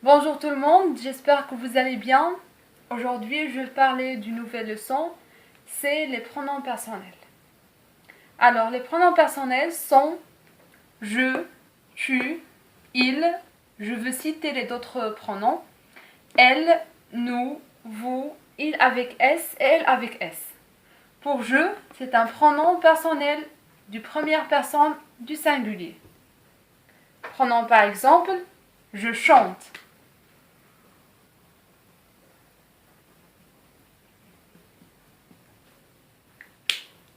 Bonjour tout le monde, j'espère que vous allez bien. Aujourd'hui, je vais parler d'une nouvelle leçon, c'est les pronoms personnels. Alors, les pronoms personnels sont je, tu, il, je veux citer les autres pronoms, elle, nous, vous, il avec S et elle avec S. Pour je, c'est un pronom personnel du première personne du singulier. Prenons par exemple, je chante.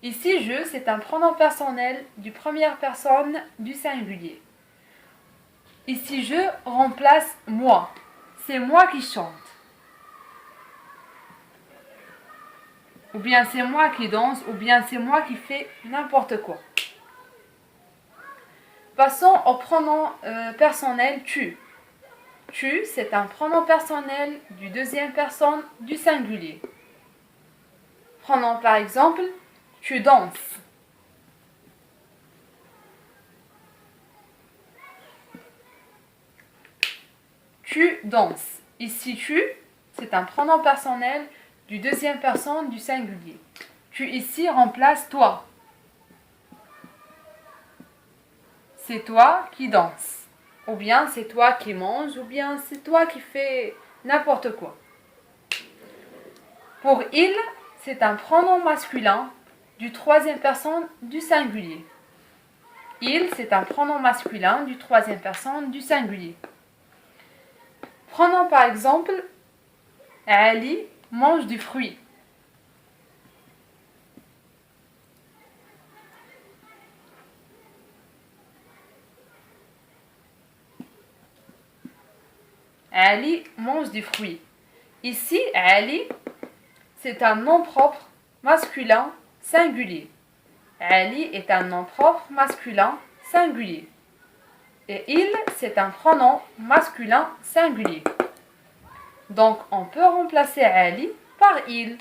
Ici, je, c'est un pronom personnel du première personne du singulier. Ici, je remplace moi. C'est moi qui chante. Ou bien c'est moi qui danse, ou bien c'est moi qui fais n'importe quoi. Passons au pronom personnel tu. Tu, c'est un pronom personnel du deuxième personne du singulier. Prenons par exemple, tu danses. Tu danses. Ici, tu, c'est un pronom personnel du deuxième personne du singulier. Tu ici remplace toi. C'est toi qui danses. Ou bien c'est toi qui manges, ou bien c'est toi qui fais n'importe quoi. Pour il, c'est un pronom masculin du troisième personne du singulier. Il, c'est un pronom masculin du troisième personne du singulier. Prenons par exemple, Ali mange du fruit. Ali mange du fruit. Ici, Ali, c'est un nom propre masculin singulier. Ali est un nom propre masculin singulier. Et il, c'est un pronom masculin singulier. Donc, on peut remplacer Ali par il.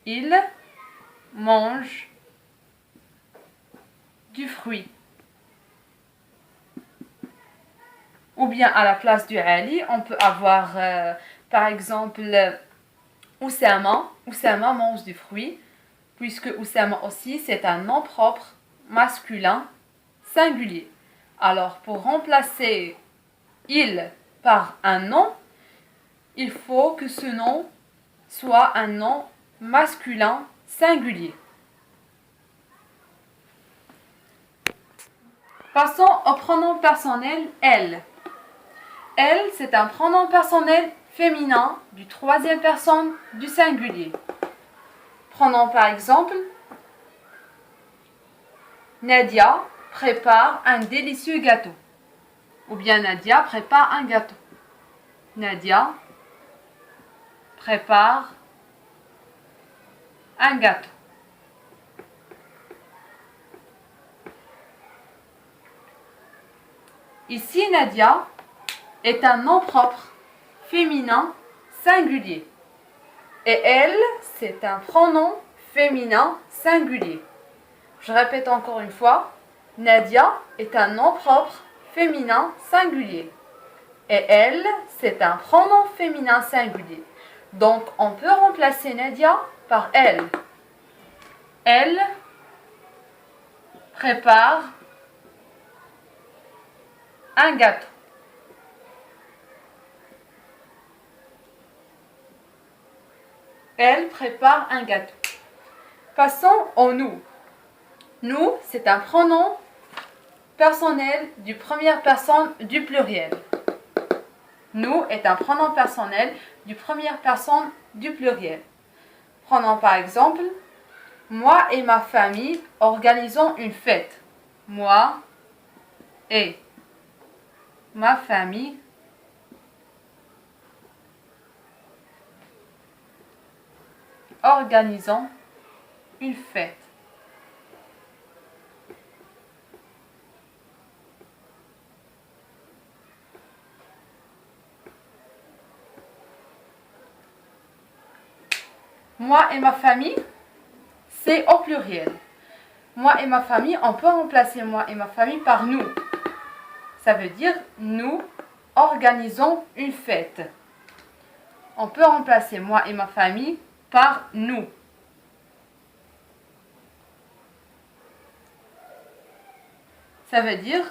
Il mange du fruit. Ou bien à la place du Ali, on peut avoir par exemple Oussama. Oussama mange du fruit, puisque Oussama aussi c'est un nom propre masculin singulier. Alors pour remplacer il par un nom, il faut que ce nom soit un nom masculin singulier. Passons au pronom personnel elle. Elle, c'est un pronom personnel féminin du troisième personne du singulier. Prenons par exemple, Nadia prépare un délicieux gâteau. Ou bien Nadia prépare un gâteau. Nadia prépare un gâteau. Ici, Nadia est un nom propre féminin singulier. Et elle, c'est un pronom féminin singulier. Je répète encore une fois, Nadia est un nom propre féminin singulier. Et elle, c'est un pronom féminin singulier. Donc, on peut remplacer Nadia par elle. Elle prépare un gâteau. Elle prépare un gâteau. Passons au nous. Nous, c'est un pronom personnel du première personne du pluriel. Nous est un pronom personnel du première personne du pluriel. Prenons par exemple, moi et ma famille organisons une fête. Moi et ma famille organisons une fête. Moi et ma famille, c'est au pluriel. Moi et ma famille, on peut remplacer moi et ma famille par nous. Ça veut dire nous organisons une fête. On peut remplacer moi et ma famille par nous. Ça veut dire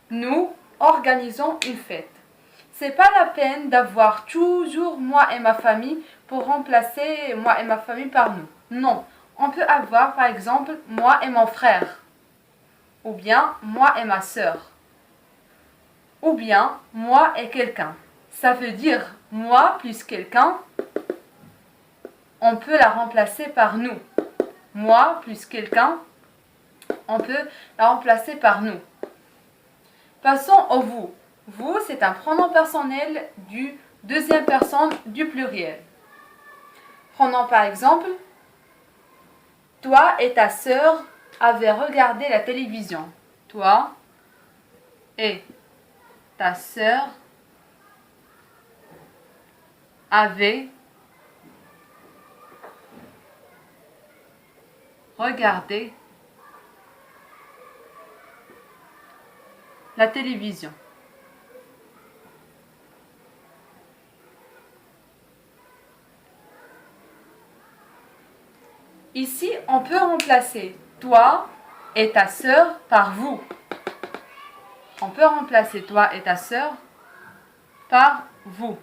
nous organisons une fête. C'est pas la peine d'avoir toujours moi et ma famille pour remplacer moi et ma famille par nous. Non, on peut avoir par exemple moi et mon frère, ou bien moi et ma sœur, ou bien moi et quelqu'un. Ça veut dire moi plus quelqu'un, on peut la remplacer par nous. Moi plus quelqu'un, on peut la remplacer par nous. Passons au vous. Vous, c'est un pronom personnel du deuxième personne du pluriel. Prenons par exemple, toi et ta sœur avaient regardé la télévision. Toi et ta sœur avaient regardé la télévision. Ici, on peut remplacer toi et ta sœur par vous. On peut remplacer toi et ta sœur par vous.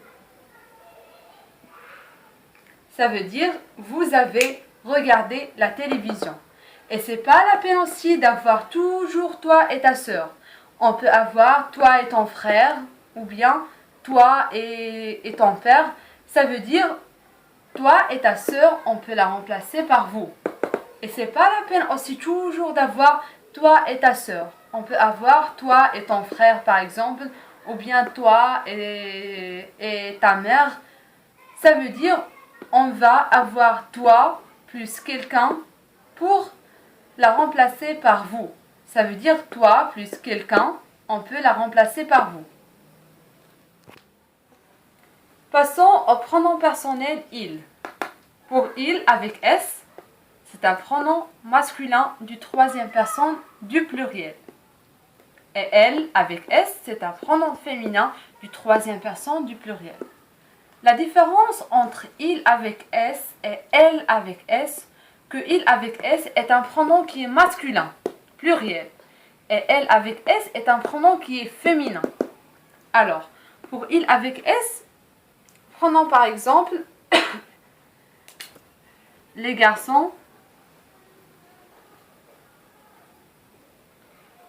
Ça veut dire vous avez regardé la télévision. Et c'est pas la peine aussi d'avoir toujours toi et ta sœur. On peut avoir toi et ton frère ou bien toi et ton père. Ça veut dire toi et ta sœur, on peut la remplacer par vous. Et c'est pas la peine aussi toujours d'avoir toi et ta sœur. On peut avoir toi et ton frère par exemple, ou bien toi et ta mère. Ça veut dire on va avoir toi plus quelqu'un pour la remplacer par vous. Ça veut dire toi plus quelqu'un, on peut la remplacer par vous. Passons au pronom personnel il. Pour il avec S, c'est un pronom masculin du troisième personne du pluriel. Et elle avec S, c'est un pronom féminin du troisième personne du pluriel. La différence entre il avec S et elle avec S, que il avec S est un pronom qui est masculin, pluriel, et elle avec S est un pronom qui est féminin. Alors, pour il avec S, prenons par exemple les garçons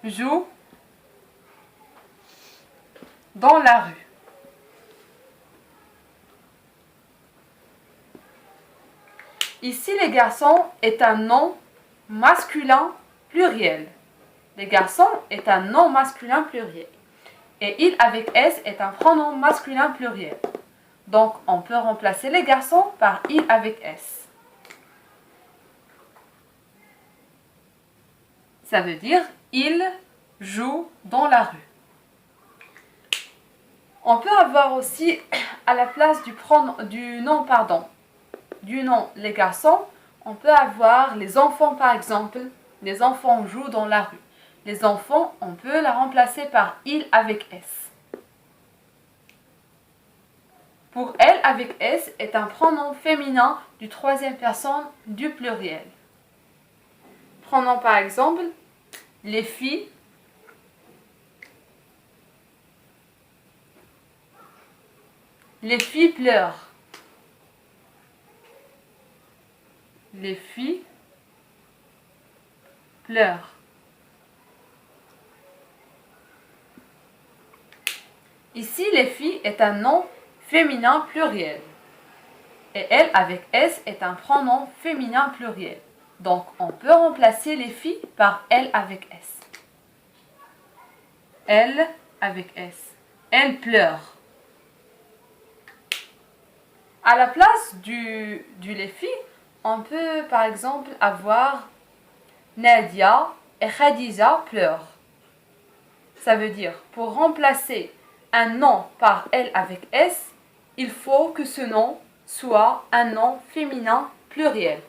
jouent dans la rue. Ici, les garçons est un nom masculin pluriel. Les garçons est un nom masculin pluriel. Et il avec S est un pronom masculin pluriel. Donc, on peut remplacer les garçons par il avec S. Ça veut dire il joue dans la rue. On peut avoir aussi à la place du nom les garçons, on peut avoir les enfants par exemple. Les enfants jouent dans la rue. Les enfants, on peut la remplacer par il avec S. Pour elle avec S est un pronom féminin du troisième personne du pluriel. Prenons par exemple les filles pleurent. Les filles pleurent. Ici, les filles est un nom féminin pluriel. Et elle avec S est un pronom féminin pluriel. Donc, on peut remplacer les filles par elle avec S. Elle avec S. Elle pleure. À la place du les filles, on peut par exemple avoir Nadia et Khadija pleurent. Ça veut dire, pour remplacer un nom par elle avec S, il faut que ce nom soit un nom féminin pluriel.